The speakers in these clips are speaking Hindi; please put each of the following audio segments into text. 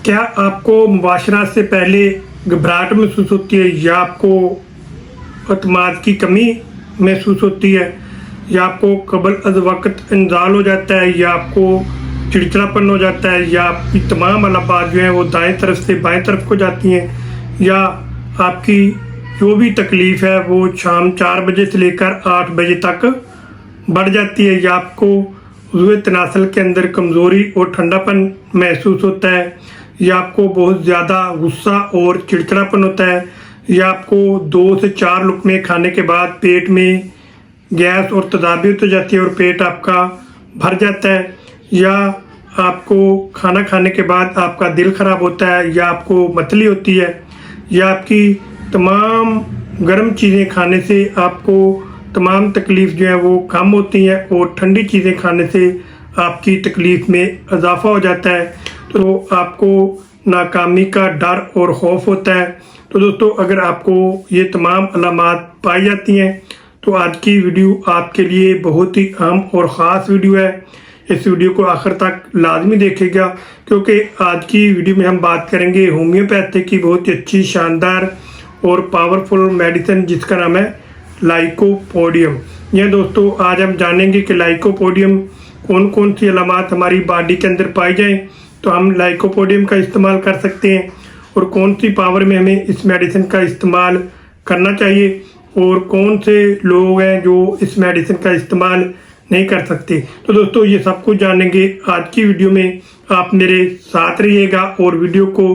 क्या आपको मुबाशरत से पहले घबराहट महसूस होती है, या आपको अतमाद की कमी महसूस होती है, या आपको कबल अज़ वक्त इंजाल हो जाता है, या आपको चिड़चिड़ापन हो जाता है, या आपकी तमाम अलाबात जो हैं वो दाएं तरफ से बाएं तरफ को जाती हैं, या आपकी जो भी तकलीफ़ है वो शाम 4 बजे से लेकर 8 बजे तक बढ़ जाती है, या आपको वज़ू तनासल के अंदर कमज़ोरी और ठंडापन महसूस होता है, या आपको बहुत ज़्यादा गुस्सा और चिड़चिड़ापन होता है, या आपको 2 से 4 लुकमे खाने के बाद पेट में गैस और तेज़ाबियत हो जाती है और पेट आपका भर जाता है, या आपको खाना खाने के बाद आपका दिल ख़राब होता है, या आपको मतली होती है, या आपकी तमाम गर्म चीज़ें खाने से आपको तमाम तकलीफ़ जो है वो कम होती हैं और ठंडी चीज़ें खाने से आपकी तकलीफ़ में इजाफ़ा हो जाता है, तो आपको नाकामी का डर और खौफ होता है। तो दोस्तों, अगर आपको ये तमाम अलामात पाई जाती हैं तो आज की वीडियो आपके लिए बहुत ही अहम और ख़ास वीडियो है। इस वीडियो को आखिर तक लाजमी देखिएगा, क्योंकि आज की वीडियो में हम बात करेंगे होम्योपैथी की बहुत ही अच्छी, शानदार और पावरफुल मेडिसिन जिसका नाम है लाइकोपोडियम। यह दोस्तों, आज हम जानेंगे कि लाइकोपोडियम कौन कौन सी अलामात हमारी बॉडी के अंदर पाई जाएं तो हम लाइकोपोडियम का इस्तेमाल कर सकते हैं, और कौन सी पावर में हमें इस मेडिसिन का इस्तेमाल करना चाहिए, और कौन से लोग हैं जो इस मेडिसिन का इस्तेमाल नहीं कर सकते। तो दोस्तों, ये सब कुछ जानेंगे आज की वीडियो में। आप मेरे साथ रहिएगा और वीडियो को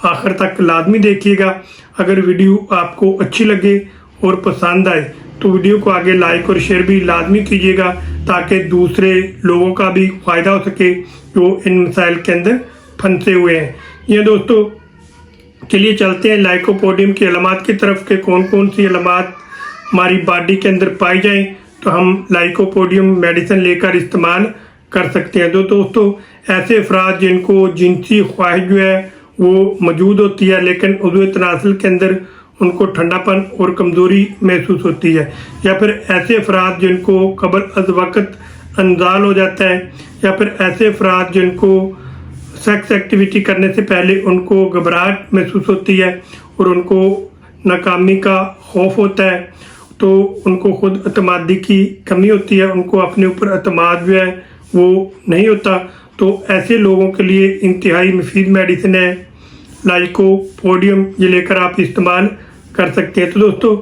आखिर तक लाजमी देखिएगा। अगर वीडियो आपको अच्छी लगे और पसंद आए तो वीडियो को आगे लाइक और शेयर भी लाजमी कीजिएगा, ताकि दूसरे लोगों का भी फ़ायदा हो सके जो इन मसाइल के अंदर फंसे हुए हैं। ये दोस्तों, चलिए चलते हैं लाइकोपोडियम की अलामात की तरफ के कौन कौन सी अलामात हमारी बॉडी के अंदर पाई जाएं तो हम लाइकोपोडियम मेडिसिन लेकर इस्तेमाल कर सकते हैं। तो दोस्तों, ऐसे अफराद जिनको जिनसी ख्वाहिश जो है वो मौजूद होती है, लेकिन वज़ू तनासल के अंदर उनको ठंडापन और कमज़ोरी महसूस होती है, या फिर ऐसे अफराद जिनको कबल अज़ वक्त इंजाल हो जाता है, या फिर ऐसे अफराद जिनको सेक्स एक्टिविटी करने से पहले उनको घबराहट महसूस होती है और उनको नाकामी का खौफ होता है, तो उनको खुद अतमादी की कमी होती है, उनको अपने ऊपर अतमाद जो है वो नहीं होता। तो ऐसे लोगों के लिए इंतहाई मुफीद मेडिसिन है लाइकोपोडियम, ये लेकर आप इस्तेमाल कर सकते हैं। तो दोस्तों,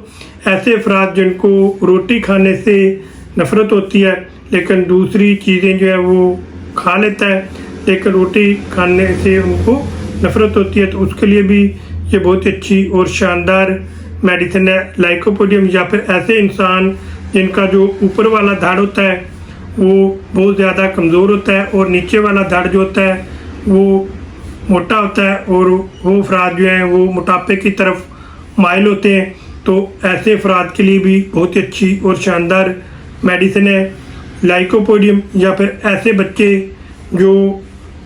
ऐसे अफराद जिनको रोटी खाने से नफ़रत होती है लेकिन दूसरी चीज़ें जो है वो खा लेता है, लेकिन रोटी खाने से उनको नफ़रत होती है, तो उसके लिए भी ये बहुत ही अच्छी और शानदार मेडिसिन है लाइकोपोडियम। या फिर ऐसे इंसान जिनका जो ऊपर वाला धड़ होता है वो बहुत ज़्यादा कमज़ोर होता है और नीचे वाला धड़ जो होता है वो मोटा होता है, और वो अफराद जो हैं वो मोटापे की तरफ माइल होते हैं, तो ऐसे अफराद के लिए भी बहुत ही अच्छी और शानदार मेडिसिन है लाइकोपोडियम। या फिर ऐसे बच्चे जो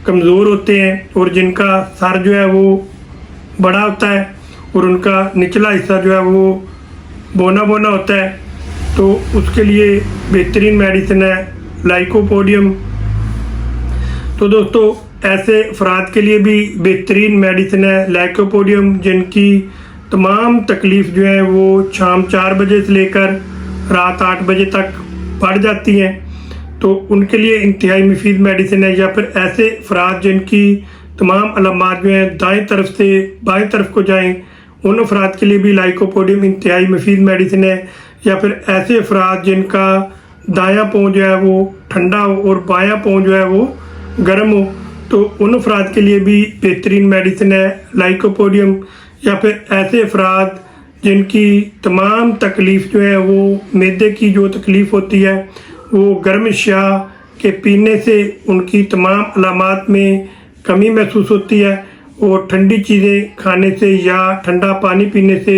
कमज़ोर होते हैं और जिनका सर जो है वो बड़ा होता है और उनका निचला हिस्सा जो है वो बोना बोना होता है, तो उसके लिए बेहतरीन मेडिसिन है लाइकोपोडियम। तो दोस्तों, ऐसे अफराद के लिए भी बेहतरीन मेडिसिन है लाइकोपोडियम जिनकी तमाम तकलीफ़ जो है वो शाम 4 बजे से लेकर रात 8 बजे तक बढ़ जाती हैं, तो उनके लिए इंतहाई मुफीद मेडिसिन है। या फिर ऐसे अफराद जिनकी तमाम अलामात जो हैं दाएं तरफ से बाएं तरफ को जाएं, उन अफराद के लिए भी लाइकोपोडियम इंतहाई मुफीद मेडिसिन है। या फिर ऐसे अफराद जिनका दायां पाँव जो है वो ठंडा हो और बायां पाँव जो है वो गर्म हो, तो उन अफराद के लिए भी बेहतरीन मेडिसिन है लाइकोपोडियम। या फिर ऐसे अफराद जिनकी तमाम तकलीफ़ जो है वो मैदे की जो तकलीफ़ होती है वो गर्म अशिया के पीने से उनकी तमाम अलामात में कमी महसूस होती है, और ठंडी चीज़ें खाने से या ठंडा पानी पीने से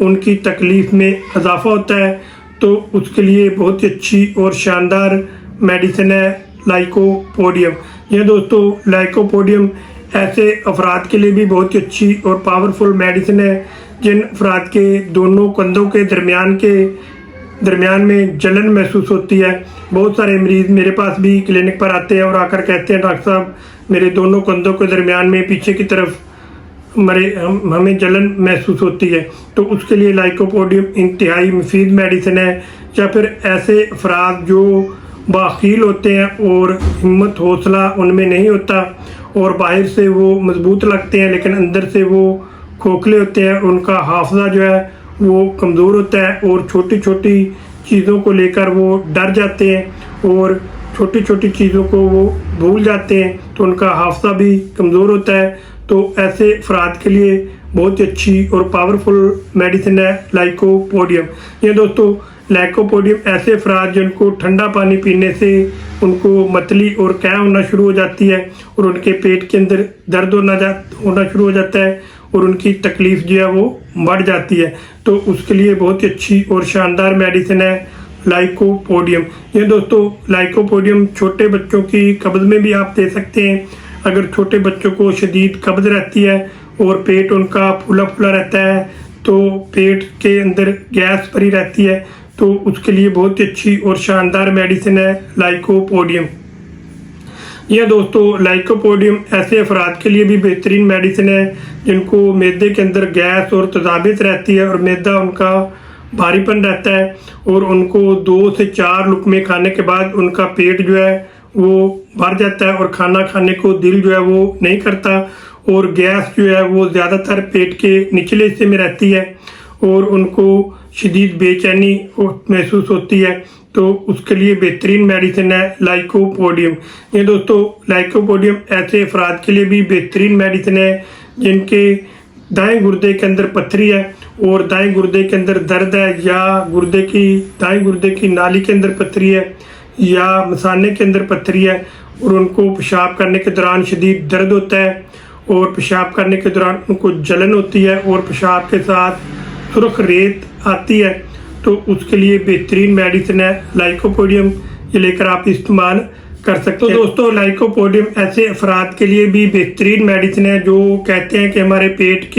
उनकी तकलीफ़ में इजाफ़ा होता है, तो उसके लिए बहुत ही अच्छी और शानदार मेडिसिन है लाइकोपोडियम। यह दोस्तों, लाइकोपोडियम ऐसे अफराद के लिए भी बहुत ही अच्छी और पावरफुल मेडिसिन है जिन अफराद के दोनों कंधों के दरमियान में जलन महसूस होती है। बहुत सारे मरीज़ मेरे पास भी क्लिनिक पर आते हैं और आकर कहते हैं, डॉक्टर साहब मेरे दोनों कंधों के दरमियान में पीछे की तरफ हमें जलन महसूस होती है, तो उसके लिए लाइकोपोडियम इंतहाई मुफीद मेडिसिन है। या फिर ऐसे अफराद जो बाखील होते हैं और हिम्मत हौसला उनमें नहीं होता और बाहर से वो मजबूत लगते हैं लेकिन अंदर से वो खोखले होते हैं, उनका हाफजा जो है वो कमज़ोर होता है और छोटी छोटी चीज़ों को लेकर वो डर जाते हैं और छोटी छोटी चीज़ों को वो भूल जाते हैं, तो उनका हाफजा भी कमज़ोर होता है। तो ऐसे अफराद के लिए बहुत ही अच्छी और पावरफुल मेडिसिन है लाइकोपोडियम। ये दोस्तों लाइकोपोडियम ऐसे अफराद जिनको ठंडा पानी पीने से उनको मतली और कै होना शुरू हो जाती है और उनके पेट के अंदर दर्द होना शुरू हो जाता है और उनकी तकलीफ़ जो है वो बढ़ जाती है, तो उसके लिए बहुत ही अच्छी और शानदार मेडिसिन है लाइकोपोडियम। ये दोस्तों लाइकोपोडियम छोटे बच्चों की कब्ज़ में भी आप दे सकते हैं। अगर छोटे बच्चों को शदीद कब्ज़ रहती है और पेट उनका फूला फूला रहता है, तो पेट के अंदर गैस भरी रहती है, तो उसके लिए बहुत ही अच्छी और शानदार मेडिसिन है लाइकोपोडियम। यह दोस्तों लाइकोपोडियम ऐसे अफराद के लिए भी बेहतरीन मेडिसिन है जिनको मैदे के अंदर गैस और तेज़ाबियत रहती है और मैदा उनका भारीपन रहता है और उनको 2 से 4 लुकमे खाने के बाद उनका पेट जो है वो भर जाता है और खाना खाने को दिल जो है वो नहीं करता और गैस जो है वो ज़्यादातर पेट के निचले हिस्से में रहती है और उनको शदीद बेचैनी महसूस होती है, तो उसके लिए बेहतरीन मेडिसिन है लाइकोपोडियम। ये दोस्तों लाइकोपोडियम ऐसे अफराद के लिए भी बेहतरीन मेडिसिन है जिनके दाएं गुर्दे के अंदर पथरी है और दाएं गुर्दे के अंदर दर्द है या दाएं गुर्दे की नाली के अंदर पथरी है या मसाने के अंदर पथरी है और उनको पेशाब करने के दौरान शदीद दर्द होता है और पेशाब करने के दौरान उनको जलन होती है और पेशाब के साथ सुर्ख रेत आती है, तो उसके लिए बेहतरीन मेडिसिन है लाइकोपोडियम। ये लेकर आप इस्तेमाल कर सकते हैं। तो दोस्तों लाइकोपोडियम ऐसे अफराद के लिए भी बेहतरीन मेडिसिन है जो कहते हैं कि हमारे पेट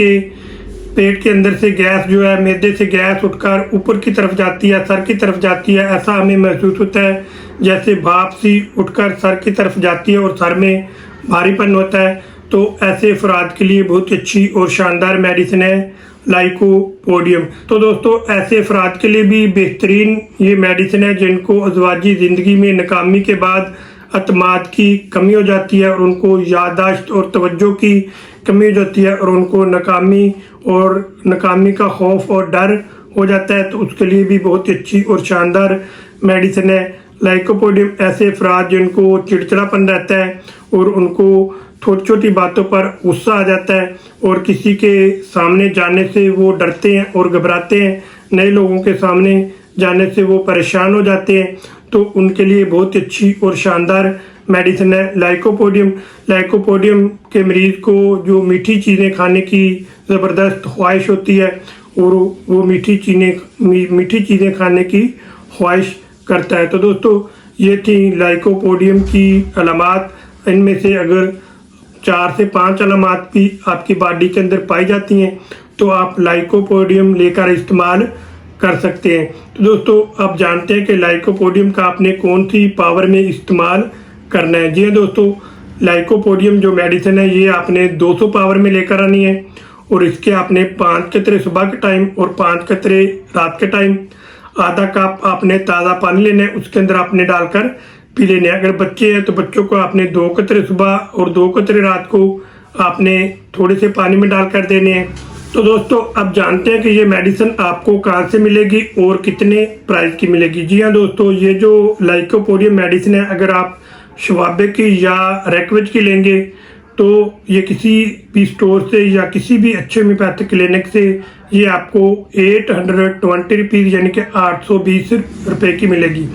के अंदर से गैस जो है मैदे से गैस उठकर ऊपर की तरफ जाती है, सर की तरफ जाती है, ऐसा हमें महसूस होता है जैसे भाप सी उठकर सर की तरफ जाती है और सर में भारीपन होता है, तो ऐसे अफराद के लिए बहुत अच्छी और शानदार मेडिसिन है लाइकोपोडियम। तो दोस्तों ऐसे अफराद के लिए भी बेहतरीन ये मेडिसिन है जिनको अज़वाजी ज़िंदगी में नाकामी के बाद अतमाद की कमी हो जाती है और उनको याददाश्त और तवज्जो की कमी हो जाती है और उनको नाकामी का खौफ और डर हो जाता है, तो उसके लिए भी बहुत ही अच्छी और शानदार मेडिसिन है लाइकोपोडियम। ऐसे अफराद जिनको चिड़चिड़ापन रहता है और उनको छोटी छोटी बातों पर गुस्सा आ जाता है और किसी के सामने जाने से वो डरते हैं और घबराते हैं, नए लोगों के सामने जाने से वो परेशान हो जाते हैं, तो उनके लिए बहुत अच्छी और शानदार मेडिसिन है लाइकोपोडियम। लाइकोपोडियम के मरीज़ को जो मीठी चीज़ें खाने की ज़बरदस्त ख्वाहिश होती है और वो मीठी चीज़ें खाने की ख्वाहिश करता है। तो दोस्तों ये थी लाइकोपोडियम की अलामात। इनमें से अगर 4 से 5 अलामात भी आपकी बॉडी के अंदर पाई जाती हैं तो आप लाइकोपोडियम लेकर इस्तेमाल कर सकते हैं। तो दोस्तों आप जानते हैं कि लाइकोपोडियम का आपने कौन सी पावर में इस्तेमाल करना है। जी हाँ दोस्तों, लाइकोपोडियम जो मेडिसिन है ये आपने 200 पावर में लेकर आनी है और इसके आपने 5 कतरे सुबह के टाइम और 5 कतरे रात के टाइम, आधा कप आपने ताज़ा पानी लेना है, उसके अंदर आपने डालकर पी लेने। अगर बच्चे हैं तो बच्चों को आपने 2 कतरे सुबह और 2 कतरे रात को आपने थोड़े से पानी में डालकर देने हैं। तो दोस्तों अब जानते हैं कि ये मेडिसिन आपको कहाँ से मिलेगी और कितने प्राइस की मिलेगी। जी हाँ दोस्तों, ये जो लाइकोपोडियम मेडिसिन है अगर आप शवाबे की या रेकवेज की लेंगे तो ये किसी भी स्टोर से या किसी भी अच्छे होम्योपैथिक क्लिनिक से ये आपको 820 रुपीज़ यानी कि 820 रुपये की मिलेगी।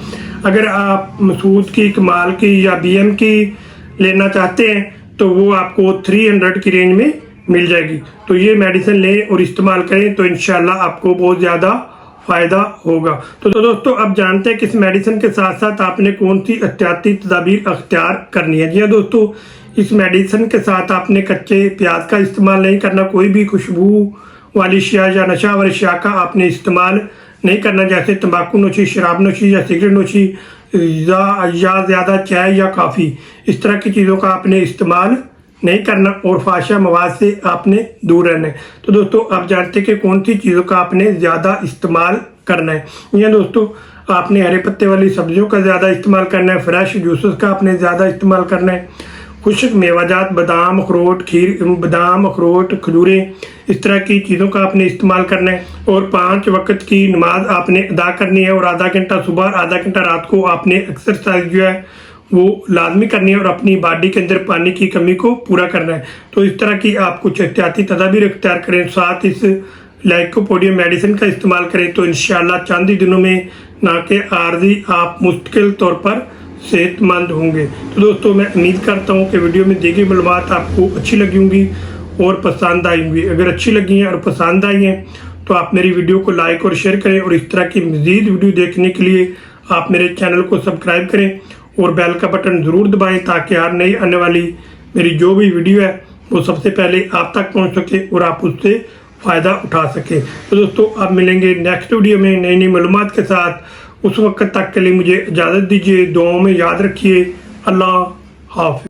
अगर आप मसूद की, कमाल की या BM की लेना चाहते हैं तो वो आपको 300 की रेंज में मिल जाएगी। तो ये मेडिसिन लें और इस्तेमाल करें तो इंशाल्लाह आपको बहुत ज़्यादा फ़ायदा होगा। तो दोस्तों अब जानते हैं कि इस मेडिसिन के साथ साथ आपने कौन सी एहतियाती तदाबीर अख्तियार करनी है। जी हाँ दोस्तों, इस मेडिसिन के साथ आपने कच्चे प्याज का इस्तेमाल नहीं करना, कोई भी खुशबू वाली अशिया या नशावर अशिया का आपने इस्तेमाल नहीं करना, जैसे तंबाकू नोशी, शराब नोशी या सिगरेट नोशी या ज़्यादा चाय या काफ़ी, इस तरह की चीज़ों का आपने इस्तेमाल नहीं करना और फाहिशा मवाद से आपने दूर रहना है। तो दोस्तों आप जानते हैं कि कौन सी चीज़ों का आपने ज़्यादा इस्तेमाल करना है। या दोस्तों आपने हरे पत्ते वाली सब्जियों का ज़्यादा इस्तेमाल करना है, फ्रेश जूसेस का आपने ज़्यादा इस्तेमाल करना है, खुश्क मेवाजात बादाम अखरोट बादाम अखरोट खजूरें, इस तरह की चीज़ों का आपने इस्तेमाल करना है। और 5 वक्त की नमाज आपने अदा करनी है और आधा घंटा सुबह और आधा घंटा रात को आपने एक्सरसाइज जो है वो लाजमी करनी है और अपनी बॉडी के अंदर पानी की कमी को पूरा करना है। तो इस तरह की आप कुछ एहतियाती तदाबीर इख्तियार करें, साथ इस लाइकोपोडियम मेडिसिन का इस्तेमाल करें तो इंशाल्लाह चंद ही दिनों में ना के आर्जी आप मुस्तकिल तौर पर सेहतमंद होंगे। तो दोस्तों मैं उम्मीद करता हूँ कि वीडियो में दी गई मालूमात आपको अच्छी लगी होंगी और पसंद आई होंगी। अगर अच्छी लगी हैं और पसंद आई हैं तो आप मेरी वीडियो को लाइक और शेयर करें और इस तरह की मज़ीद वीडियो देखने के लिए आप मेरे चैनल को सब्सक्राइब करें और बेल का बटन ज़रूर दबाएं ताकि हर नई आने वाली मेरी जो भी वीडियो है वो सबसे पहले आप तक पहुंच सके और आप उससे फ़ायदा उठा सकें। तो दोस्तों आप मिलेंगे नेक्स्ट वीडियो में नई नई मालूमात के साथ। उस वक्त तक के लिए मुझे इजाज़त दीजिए। दुआओं में याद रखिए। अल्लाह हाफ़िज़।